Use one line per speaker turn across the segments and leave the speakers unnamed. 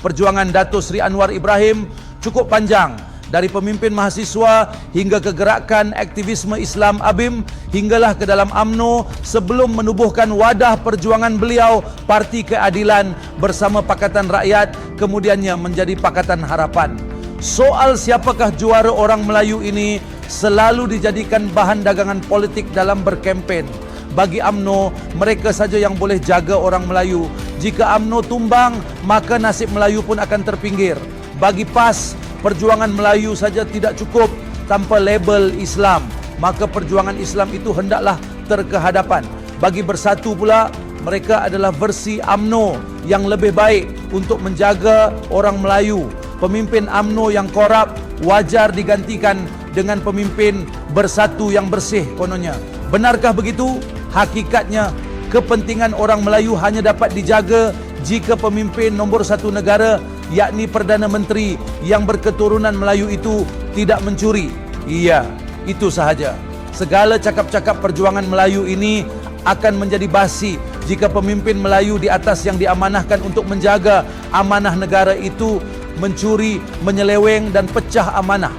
Perjuangan Datuk Seri Anwar Ibrahim cukup panjang, dari pemimpin mahasiswa hingga ke gerakan aktivisme Islam ABIM, hinggalah ke dalam UMNO sebelum menubuhkan wadah perjuangan beliau Parti Keadilan bersama Pakatan Rakyat, kemudiannya menjadi Pakatan Harapan. Soal siapakah juara orang Melayu ini selalu dijadikan bahan dagangan politik dalam berkempen. Bagi UMNO, mereka saja yang boleh jaga orang Melayu. Jika UMNO tumbang, maka nasib Melayu pun akan terpinggir. Bagi PAS, perjuangan Melayu saja tidak cukup tanpa label Islam, maka perjuangan Islam itu hendaklah terkehadapan. Bagi Bersatu pula, mereka adalah versi UMNO yang lebih baik untuk menjaga orang Melayu. Pemimpin UMNO yang korup wajar digantikan dengan pemimpin Bersatu yang bersih kononnya. Benarkah begitu? Hakikatnya, kepentingan orang Melayu hanya dapat dijaga jika pemimpin nombor satu negara, yakni Perdana Menteri yang berketurunan Melayu itu tidak mencuri. Iya, itu sahaja. Segala cakap-cakap perjuangan Melayu ini akan menjadi basi jika pemimpin Melayu di atas yang diamanahkan untuk menjaga amanah negara itu mencuri, menyeleweng dan pecah amanah.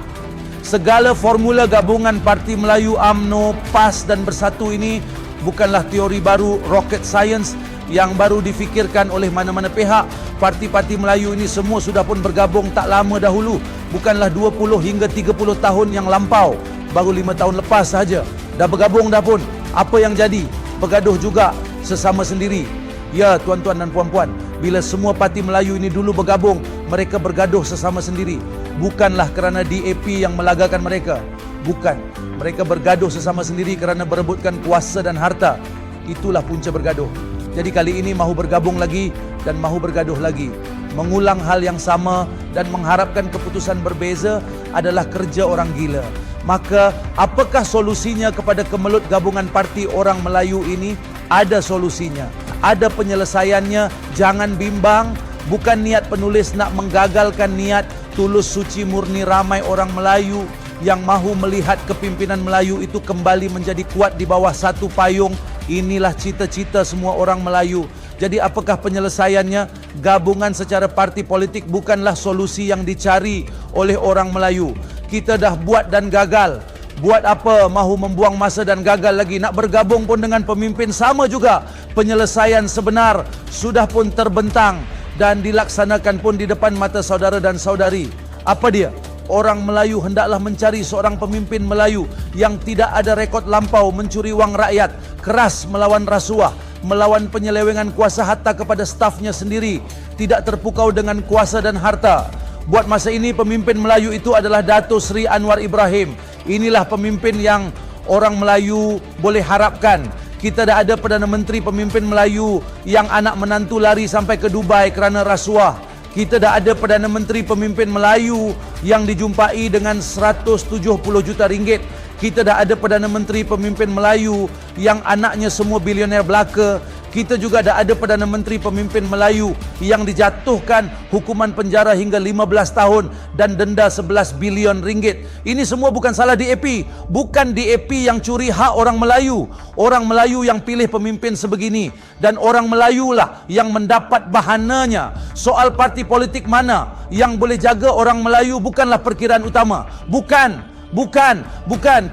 Segala formula gabungan Parti Melayu, UMNO, PAS dan Bersatu ini bukanlah teori baru rocket science yang baru difikirkan oleh mana-mana pihak. Parti-parti Melayu ini semua sudah pun bergabung tak lama dahulu, bukanlah 20 hingga 30 tahun yang lampau. Baru 5 tahun lepas saja dah bergabung dah pun. Apa yang jadi? Bergaduh juga sesama sendiri. Ya tuan-tuan dan puan-puan, bila semua parti Melayu ini dulu bergabung, mereka bergaduh sesama sendiri. Bukanlah kerana DAP yang melagakan mereka. Bukan. Mereka bergaduh sesama sendiri kerana berebutkan kuasa dan harta. Itulah punca bergaduh. Jadi kali ini mahu bergabung lagi dan mahu bergaduh lagi. Mengulang hal yang sama dan mengharapkan keputusan berbeza adalah kerja orang gila. Maka apakah solusinya kepada kemelut gabungan parti orang Melayu ini? Ada solusinya, ada penyelesaiannya. Jangan bimbang. Bukan niat penulis nak menggagalkan niat tulus suci murni ramai orang Melayu yang mahu melihat kepimpinan Melayu itu kembali menjadi kuat di bawah satu payung. Inilah cita-cita semua orang Melayu. Jadi apakah penyelesaiannya? Gabungan secara parti politik bukanlah solusi yang dicari oleh orang Melayu. Kita dah buat dan gagal. Buat apa mahu membuang masa dan gagal lagi? Nak bergabung pun dengan pemimpin sama juga. Penyelesaian sebenar sudah pun terbentang dan dilaksanakan pun di depan mata saudara dan saudari. Apa dia? Orang Melayu hendaklah mencari seorang pemimpin Melayu yang tidak ada rekod lampau mencuri wang rakyat, keras melawan rasuah, melawan penyelewengan kuasa harta kepada stafnya sendiri, tidak terpukau dengan kuasa dan harta. Buat masa ini pemimpin Melayu itu adalah Datuk Seri Anwar Ibrahim. Inilah pemimpin yang orang Melayu boleh harapkan. Kita dah ada Perdana Menteri pemimpin Melayu yang anak menantu lari sampai ke Dubai kerana rasuah. Kita dah ada Perdana Menteri pemimpin Melayu yang dijumpai dengan 170 juta ringgit. Kita dah ada Perdana Menteri pemimpin Melayu yang anaknya semua bilioner belaka. Kita juga dah ada Perdana Menteri pemimpin Melayu yang dijatuhkan hukuman penjara hingga 15 tahun dan denda 11 bilion ringgit. Ini semua bukan salah DAP. Bukan DAP yang curi hak orang Melayu. Orang Melayu yang pilih pemimpin sebegini. Dan orang Melayu lah yang mendapat bahananya. Soal parti politik mana yang boleh jaga orang Melayu bukanlah perkiraan utama. Bukan.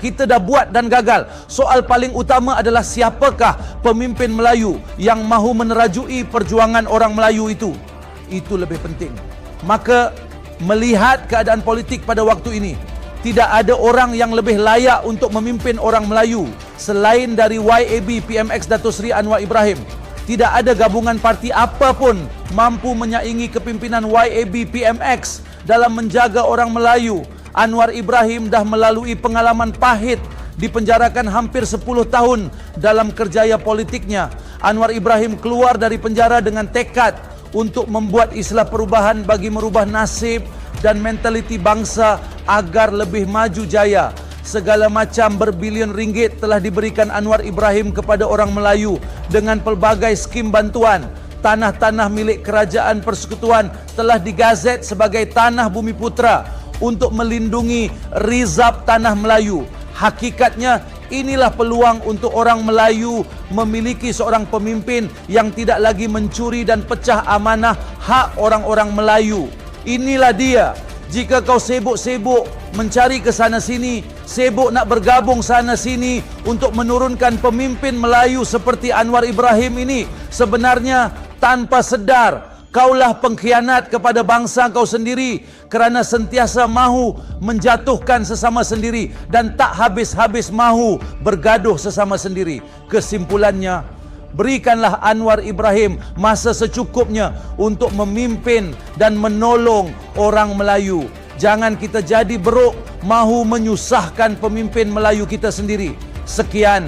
Kita dah buat dan gagal. Soal paling utama adalah siapakah pemimpin Melayu yang mahu menerajui perjuangan orang Melayu itu. Itu lebih penting. Maka melihat keadaan politik pada waktu ini, tidak ada orang yang lebih layak untuk memimpin orang Melayu selain dari YAB PMX Datuk Seri Anwar Ibrahim. Tidak ada gabungan parti apapun mampu menyaingi kepimpinan YAB PMX dalam menjaga orang Melayu. Anwar Ibrahim dah melalui pengalaman pahit, dipenjarakan hampir 10 tahun dalam kerjaya politiknya. Anwar Ibrahim keluar dari penjara dengan tekad untuk membuat islah perubahan bagi merubah nasib dan mentaliti bangsa agar lebih maju jaya. Segala macam berbilion ringgit telah diberikan Anwar Ibrahim kepada orang Melayu dengan pelbagai skim bantuan. Tanah-tanah milik kerajaan persekutuan telah digazet sebagai Tanah Bumiputera untuk melindungi rizab tanah Melayu. Hakikatnya Inilah peluang untuk orang Melayu memiliki seorang pemimpin yang tidak lagi mencuri dan pecah amanah hak orang-orang Melayu. Inilah dia. Jika kau sibuk-sibuk mencari ke sana sini, sibuk nak bergabung sana sini untuk menurunkan pemimpin Melayu seperti Anwar Ibrahim ini, sebenarnya tanpa sedar kaulah pengkhianat kepada bangsa kau sendiri, kerana sentiasa mahu menjatuhkan sesama sendiri dan tak habis-habis mahu bergaduh sesama sendiri. Kesimpulannya, berikanlah Anwar Ibrahim masa secukupnya untuk memimpin dan menolong orang Melayu. Jangan kita jadi beruk mahu menyusahkan pemimpin Melayu kita sendiri. Sekian.